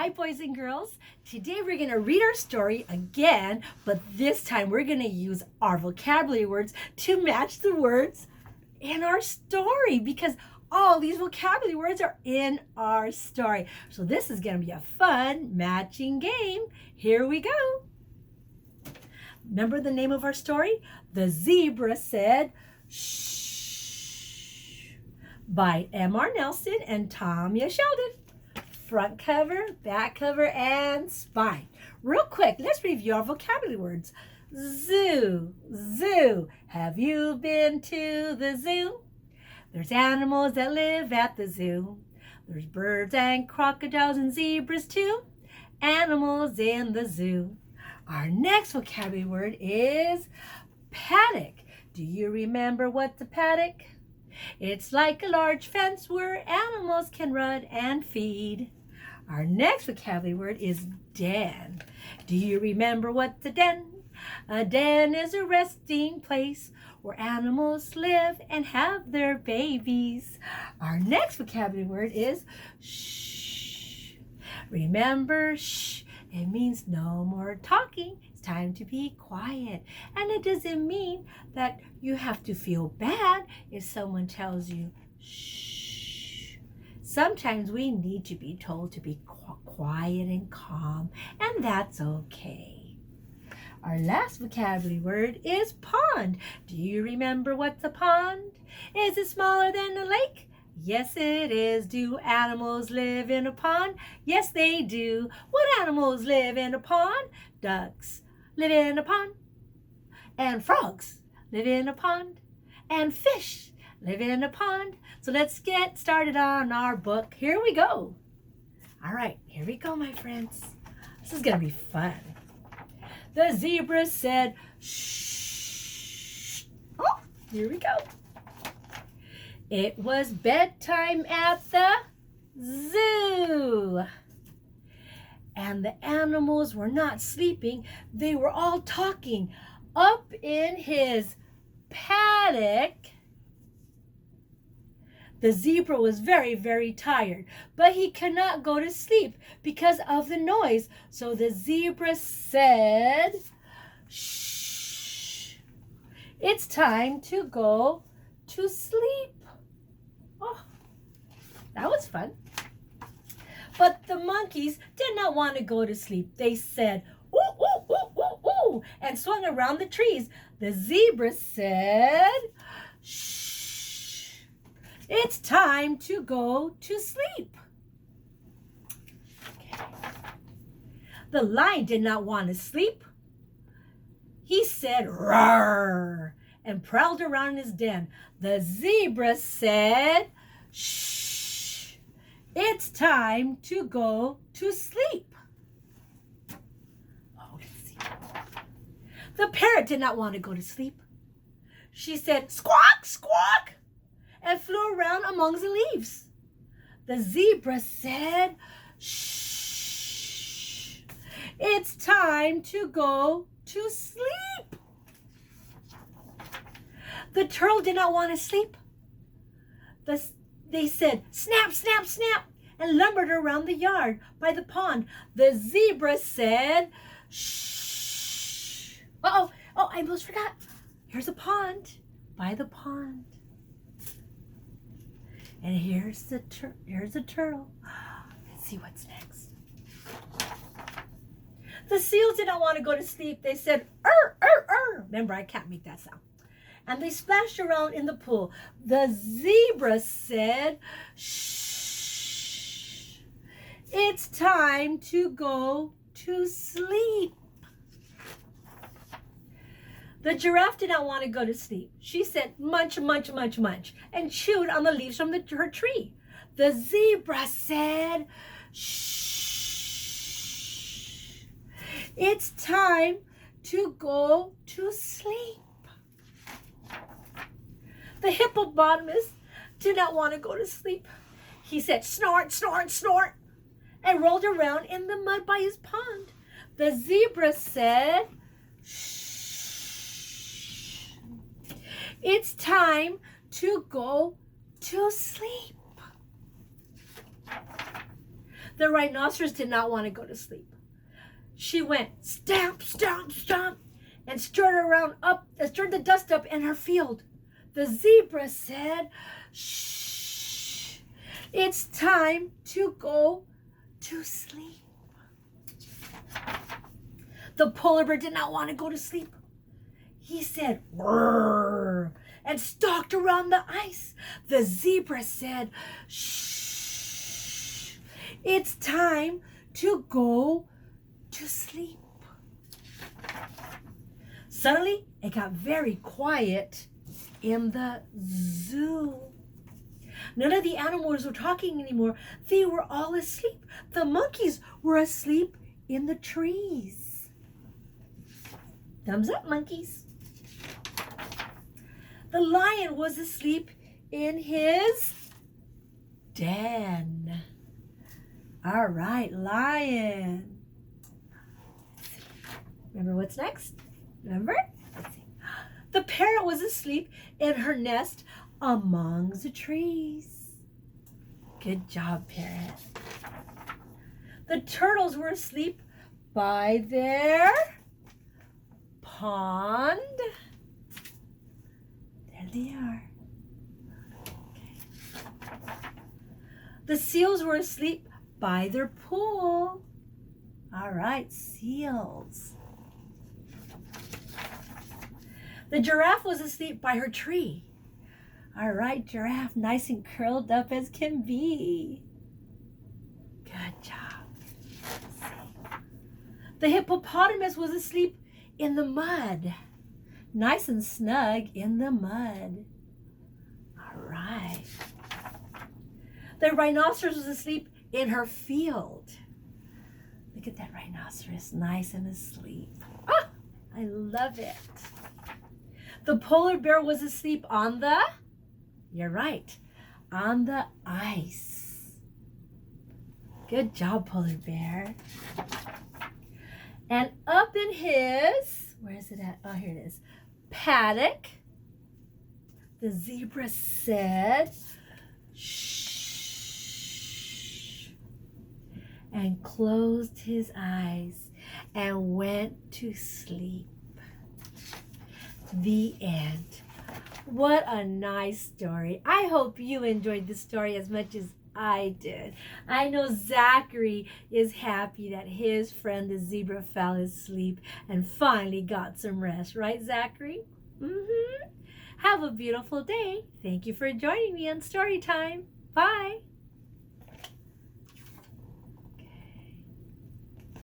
Hi, boys and girls. Today we're going to read our story again, but this time we're going to use our vocabulary words to match the words in our story because all these vocabulary words are in our story. So this is going to be a fun matching game. Here we go. Remember the name of our story? The Zebra Said, Shhhh, by M.R. Nelson and Tanya Sheldon. Front cover, back cover, and spine. Real quick, let's review our vocabulary words. Zoo, zoo. Have you been to the zoo? There's animals that live at the zoo. There's birds and crocodiles and zebras too. Animals in the zoo. Our next vocabulary word is paddock. Do you remember what's a paddock? It's like a large fence where animals can run and feed. Our next vocabulary word is den. Do you remember what's a den? A den is a resting place where animals live and have their babies. Our next vocabulary word is shh. Remember, shh, it means no more talking. It's time to be quiet. And it doesn't mean that you have to feel bad if someone tells you shh. Sometimes we need to be told to be quiet and calm, and that's okay. Our last vocabulary word is pond. Do you remember what's a pond? Is it smaller than a lake? Yes, it is. Do animals live in a pond? Yes, they do. What animals live in a pond? Ducks live in a pond. And frogs live in a pond. And fish live in a pond. So let's get started on our book. Here we go. All right, here we go, my friends. This is going to be fun. The zebra said, shh. Oh, here we go. It was bedtime at the zoo. And the animals were not sleeping. They were all talking. Up in his paddock, the zebra was very, very tired, but he could not go to sleep because of the noise. So the zebra said, shh, it's time to go to sleep. Oh, that was fun. But the monkeys did not want to go to sleep. They said, ooh, ooh, ooh, ooh, ooh, and swung around the trees. The zebra said, shh, it's time to go to sleep. Okay. The lion did not want to sleep. He said, roar, and prowled around his den. The zebra said, shh, it's time to go to sleep. Oh, let's see. The parrot did not want to go to sleep. She said, squawk, squawk, and flew around amongst the leaves. The zebra said, shh, it's time to go to sleep. The turtle did not want to sleep. They said, snap, snap, snap, and lumbered around the yard by the pond. The zebra said, shh. Uh-oh, I almost forgot. Here's a pond by the pond. And here's the turtle. Let's see what's next. The seals did not want to go to sleep. They said, Remember, I can't make that sound. And they splashed around in the pool. The zebra said, shh, it's time to go to sleep. The giraffe did not want to go to sleep. She said, munch, munch, munch, munch, and chewed on the leaves from her tree. The zebra said, shh, it's time to go to sleep. The hippopotamus did not want to go to sleep. He said, snort, snort, snort, and rolled around in the mud by his pond. The zebra said, shh, it's time to go to sleep. The rhinoceros did not want to go to sleep. She went stamp, stomp, stomp, and stirred the dust up in her field. The zebra said, "Shh, it's time to go to sleep." The polar bear did not want to go to sleep. He said, "Whirr," and stalked around the ice. The zebra said, "Shh, it's time to go to sleep." Suddenly, it got very quiet in the zoo. None of the animals were talking anymore. They were all asleep. The monkeys were asleep in the trees. Thumbs up, monkeys. The lion was asleep in his den. All right, lion. Remember what's next? Remember? Let's see. The parrot was asleep in her nest among the trees. Good job, parrot. The turtles were asleep by their pond. There they are. Okay. The seals were asleep by their pool. All right, seals. The giraffe was asleep by her tree. All right, giraffe, nice and curled up as can be. Good job. The hippopotamus was asleep in the mud. Nice and snug in the mud. All right. The rhinoceros was asleep in her field. Look at that rhinoceros, nice and asleep. Ah, I love it. The polar bear was asleep on the, you're right, on the ice. Good job, polar bear. And up in his, where is it at? Oh, here it is. Paddock. The zebra said, "Shh," and closed his eyes and went to sleep. The end. What a nice story. I hope you enjoyed the story as much as I did. I know Zachary is happy that his friend the zebra fell asleep and finally got some rest. Right, Zachary? Mm-hmm. Have a beautiful day. Thank you for joining me on Story Time. Bye.